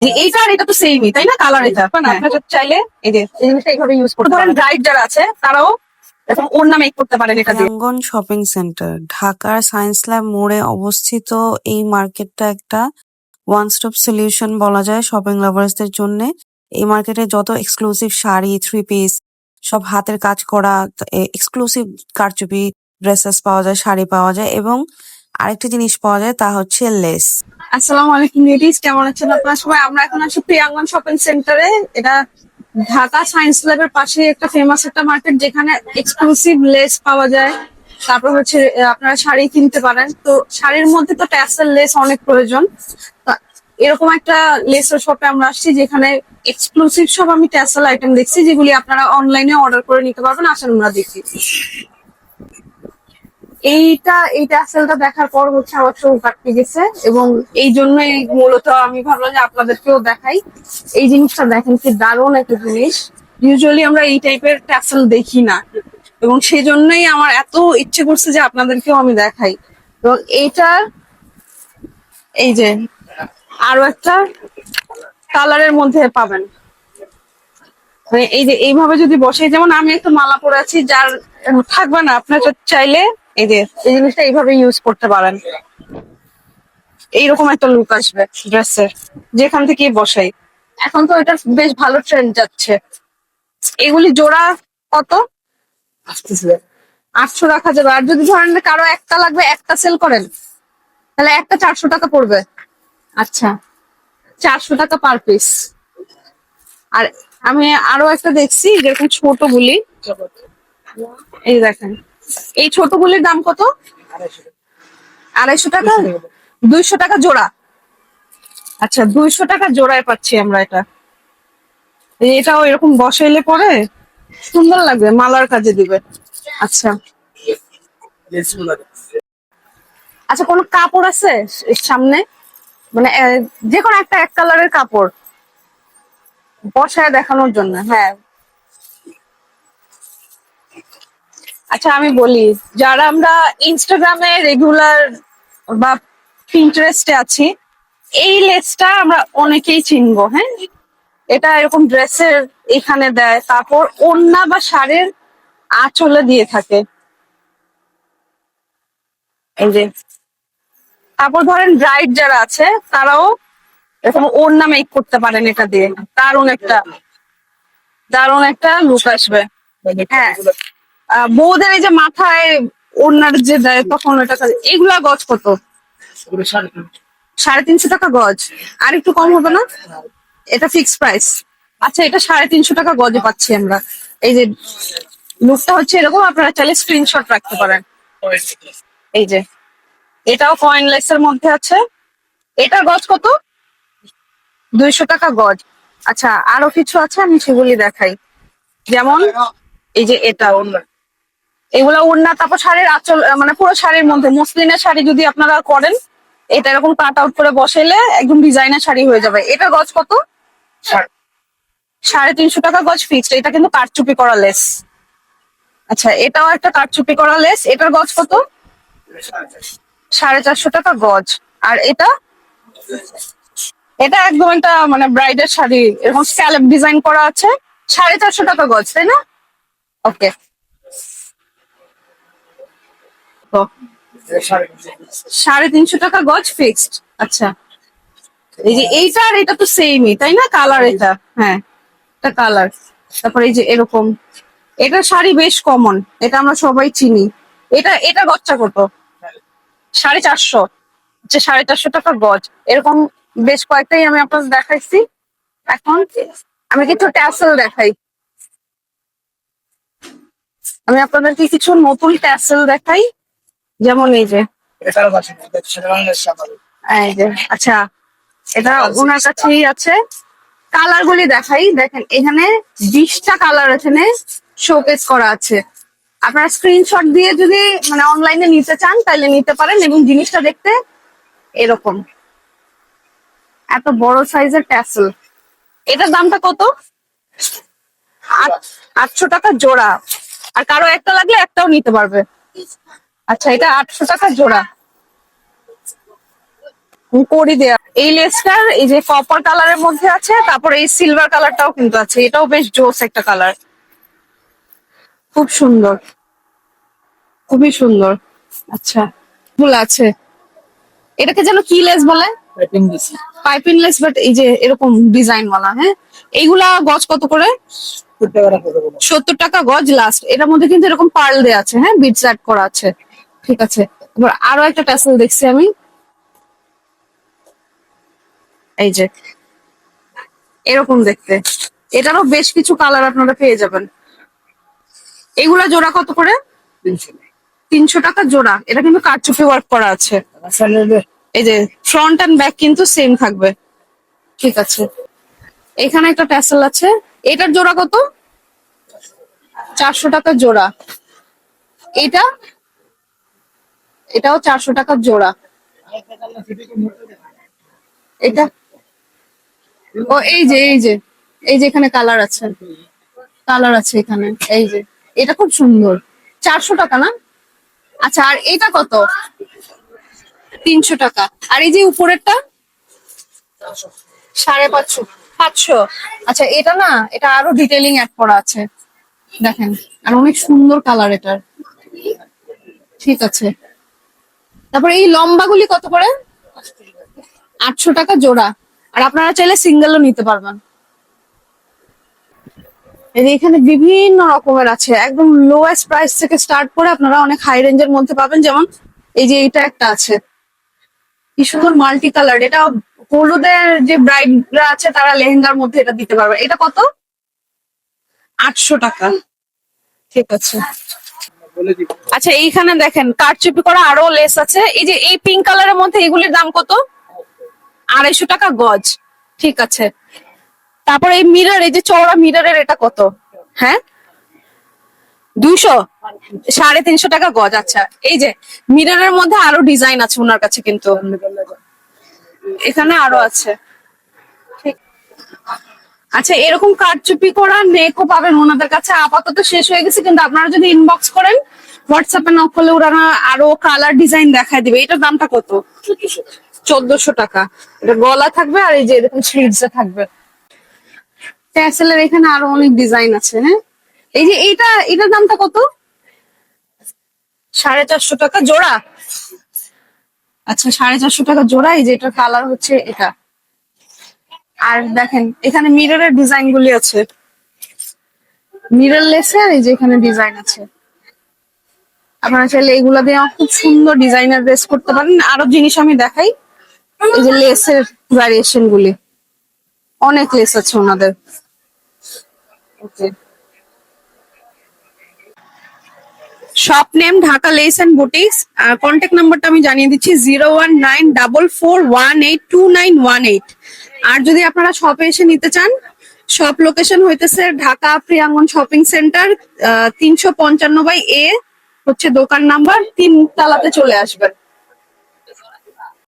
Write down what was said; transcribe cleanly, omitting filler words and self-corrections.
এইটা আর এটা তো সেমই, তাই না? কালার এটা আপনারা চাইলে এই যে এই জিনিসটা এইভাবে ইউজ করতে পারেন। ব্রাইড যারা আছে তারাও এখন ওড়না মেক করতে পারেন এটা দিয়ে। প্রাঙ্গণ শপিং সেন্টার ঢাকার সায়েন্স ল্যাব মোড়ে অবস্থিত এই মার্কেটটা একটা ওয়ান স্টপ সলিউশন বলা যায় শপিং লাভার্সদের জন্য। এই মার্কেটে যত এক্সক্লুসিভ শাড়ি, থ্রি পিস, সব হাতের কাজ করা এক্সক্লুসিভ কারচুপি ড্রেসেস পাওয়া যায়, শাড়ি পাওয়া যায় এবং আরেকটা জিনিস পাওয়া যায় তা হচ্ছে লেস। আসসালামু আলাইকুম লেডিস, কেমন আছেন আপনারা সবাই? আমরা এখন আছি প্রিয়াঙ্গন শপিং সেন্টারে। এটা ঢাকা সায়েন্স ল্যাবের পাশে একটা ফেমাস একটা মার্কেট, যেখানে এক্সক্লুসিভ লেস পাওয়া যায়। তারপর হচ্ছে আপনারা শাড়ি কিনতে পারেন। তো শাড়ির মধ্যে তো ট্যাসেল লেস অনেক প্রয়োজন। তা এরকম একটা লেসের শপে আমরা আসছি, যেখানে এক্সক্লুসিভ সব আমি ট্যাসেল আইটেম দেখছি, যেগুলি আপনারা অনলাইনে অর্ডার করে নিতে পারবেন। আসেন আমরা দেখি। এই ট্যাসেলটা দেখার পর হচ্ছে আমার চোখ আটকে গেছে, এবং এই জন্যই মূলত আমি ভাবলাম যে আপনাদেরকেও দেখাই। এই জিনিসটা দেখেন, কি দারুণ একটা জিনিস। ইউজুয়ালি আমরা এই টাইপের ট্যাসেল দেখি না, এবং সেই জন্যই আমার এত ইচ্ছে করছে যে আপনাদেরকেও আমি দেখাই। এবং এইটা এই যে আরো একটা কালারের মধ্যে পাবেন। মানে এই যে এইভাবে যদি বসে, যেমন আমি একটা মালা পরে আছি, যার থাকবে না, আপনার চাইলে এই যে এই জিনিসটা এইভাবে ইউজ করতে পারেন। এইরকম একটা লুক আসবে ড্রেসের, যেখান থেকে বসাই। এখন তো এটা বেশ ভালো ট্রেন্ড যাচ্ছে। এগুলি জোড়া কত? 800 রাখা যাবে। আর যদি ধরেন কারো একটা লাগবে, একটা সেল করেন, তাহলে একটা 400 টাকা পড়বে। আচ্ছা, 400 টাকা পার পিস। আর আমি আরো একটা দেখছি, যেরকম ছোট গুলি, এই দেখেন, এই ছোট গুলির দাম কত? 250 টাকা, 200 টাকা জোড়া। আচ্ছা, 200 টাকা জোড়ায় পাচ্ছি আমরা এটা। এটাও এরকম বসাইলে পরে সুন্দর লাগবে, মালার কাজে দিবে। আচ্ছা আচ্ছা, কোন কাপড় আছে সামনে? মানে যে কোনো একটা এক কালারের কাপড় বসায় দেখানোর জন্য। হ্যাঁ, আচ্ছা আমি বলি, যারা আমরা ইনস্টাগ্রামে রেগুলার বা পিন্টারেস্টে আছি, এই লেসটা আমরা অনেকেই চিনবো। হ্যাঁ, এটা এরকম ড্রেসের এখানে দেয়, তারপর ওড়না বা শাড়ির আঁচলে দিয়ে থাকে। এই যে, তারপর ধরেন ব্রাইড যারা আছে তারাও এরকম ওড়না মেক করতে পারেন এটা দিয়ে। দারুণ একটা দারুণ একটা লুক আসবে। হ্যাঁ, বউদের এই যে মাথায় ওড়নার যে দেয়, তখন এটা এগুলা গজ কত? 350 টাকা গজ। আর একটু কম হবে না? এটা ফিক্সড প্রাইস। আচ্ছা, এটা 350 টাকা গজে পাচ্ছি আমরা। এই যে লুকটা হচ্ছে এরকম, আপনারা চাইলে স্ক্রিনশট রাখতে পারেন। এই যে এটাও কয়েনলেস এর মধ্যে আছে। এটার গজ কত? 200 টাকা গজ। আচ্ছা, আরো কিছু আছে, আমি সেগুলি দেখাই। যেমন এই যে এটা ওড়না, এগুলা ওড়না। তারপর শাড়ির আঁচল, মানে পুরো শাড়ির মধ্যে মসলিনের শাড়ি যদি আপনারা করেন, এটা এরকম কাট আউট করে বসাইলে একদম ডিজাইনার শাড়ি হয়ে যাবে। এটা গজ কত? 350 টাকা গজ ফিক্সড। এটা কিন্তু কারচুপি করা লেস। আচ্ছা, এটাও একটা কারচুপি করা লেস। এটার গজ কত? 450 টাকা গজ। আর এটা এটা একদম একটা মানে ব্রাইডের শাড়ি, এরকম স্ক্যালপ ডিজাইন করা আছে। 450 টাকা গজ, তাই না? ওকে, 350 টাকা গজ ফিক্সড। আচ্ছা, এই যে এইটা আর এটা তো সেমই, তাই না? কালার এটা, হ্যাঁ, এটা কালার। তারপর এই যে এরকম, এটা শাড়ি বেশ কমন, এটা আমরা সবাই চিনি। এটা গজটা কত? 450। আচ্ছা, 450 টাকা গজ। এরকম বেশ কয়েকটাই আমি আপনাদের দেখাইছি। এখন আমি কিছু ট্যাসেল দেখাই। আমি আপনাদেরকে কিছু নতুন ট্যাসেল দেখাই। যেমন এই যে এই যে, আচ্ছা, এটা ওনার কাছেই আছে। কালার গুলি দেখাই। দেখেন, এখানে 20টা কালার এখানে শোকেস করা আছে। আপনারা স্ক্রিনশট দিয়ে যদি মানে অনলাইনে নিতে চান, তাহলে নিতে পারেন। এবং জিনিসটা দেখতে এরকম, এত বড় সাইজের ট্যাসেল। এটার দামটা কত? 800 টাকা জোড়া। আর কারো একটা লাগলে একটাও নিতে পারবে। আচ্ছা, এটা 800 টাকা জোড়া। করি দেয়া। এই লেসটার এই যে কপার কালারের মধ্যে আছে, তারপর এই সিলভার কালারটাও কিন্তু আছে, এটাও বেশ জোস একটা কালার, খুব সুন্দর, খুবই সুন্দর। আচ্ছা, ফুল আছে। এটাকে যেন কি লেস বলে? পাইপিং লেস, বাট এই যে এরকম ডিজাইন ওয়ালা। হ্যাঁ, এইগুলা গজ কত করে? 70 টাকা গজ লাস্ট। এটার মধ্যে কিন্তু এরকম পার্ল দেয়া আছে, হ্যাঁ, বিটস অ্যাড করা আছে। ঠিক আছে, এবার আরো একটা ট্যাসেল দেখছি আমি, এই যে এরকম দেখতে। এটারও বেশ কিছু কালার আপনারা পেয়ে যাবেন। এগুলা জোড়া কত করে? 300 টাকা জোড়া। এটা কিন্তু কারচুপি ওয়ার্ক করা আছে। এই যে ফ্রন্ট এন্ড ব্যাক কিন্তু সেম থাকবে। ঠিক আছে, এখানে একটা ট্যাসেল আছে, এটার জোড়া কত? 400 টাকা জোড়া। এটা, এটাও 400 টাকা জোড়া। এটা, ও এই যে এই যে এই যে এখানে কালার আছে, কালার আছে এখানে, এই যে এটা খুব সুন্দর। 400 টাকা না? আচ্ছা, আর এটা কত? 300 টাকা। আর এই যে উপরেরটা 550, 500। আচ্ছা, এটা না, এটা আরো ডিটেইলিং অ্যাড করা আছে, দেখেন, আর অনেক সুন্দর কালার এটার। ঠিক আছে, তারপরে এই লম্বাগুলি কত করে? 800 টাকা জোড়া। আর আপনারা চাইলে সিঙ্গেলও নিতে পারবেন। এই যে এখানে বিভিন্ন রকমের আছে, একদম লোয়েস্ট প্রাইস থেকে স্টার্ট করে আপনারা অনেক হাই রেঞ্জের মধ্যে পাবেন। যেমন এই যে এটা একটা আছে, কি সুন্দর মাল্টি কালার। এটা হলুদের যে ব্রাইডরা আছে তারা লেহেঙ্গার মধ্যে এটা দিতে পারবে। এটা কত? 800 টাকা। ঠিক আছে, আচ্ছা এইখানে দেখেন কারচুপি করা আরো লেস আছে। এই যে এই পিঙ্ক কালারের মধ্যে এগুলির দাম কত? 250 টাকা গজ। ঠিক আছে, তারপর এই মিরর, এই যে চওড়া মিররের এটা কত? হ্যাঁ, 200, 350 টাকা গজ। আচ্ছা, এই যে মিররের মধ্যে আরো ডিজাইন আছে ওনার কাছে, কিন্তু এখানে আরো আছে। ঠিক, আচ্ছা এরকম কারচুপি করা নেকও পাবেন ওনাদের কাছে। আপাতত শেষ হয়ে গেছে, কিন্তু আপনারা যদি ইনবক্স করেন, হোয়াটসঅ্যাপে নক করলে ওরা আরো কালার ডিজাইন দেখায় দিবে। এটার দামটা কত? 1400 টাকা। এটা গলা থাকবে আর এই যে এরকম স্লিভস থাকবে। ট্যাসেলের এখানে আরো অনেক ডিজাইন আছে। হ্যাঁ, এই যে এটার দামটা কত? 450 টাকা জোড়া। আচ্ছা, 450 টাকা জোড়া। এই যে এটার কালার হচ্ছে এটা। আর দেখেন এখানে মিররের ডিজাইন গুলি আছে, মিরর লেসের এই যে এখানে ডিজাইন আছে। আপনারা চাইলে এগুলা দিয়ে খুব সুন্দর ডিজাইনার ড্রেস করতে পারেন। আরো জিনিস আমি দেখাই, এই যে লেসের ভ্যারিয়েশন গুলি, অনেক লেস আছে ওনাদের। Okay, shop name Dhaka lace and boutiques. Contact নাম্বারটা আমি জানিয়ে দিচ্ছি, 01944182918। আর যদি আপনারা শপে এসে নিতে চান, শপ লোকেশন হইতেছে ঢাকা প্রিয়াঙ্গন শপিং সেন্টার, 355/A হচ্ছে দোকান নাম্বার, 3 তলাতে চলে আসবেন।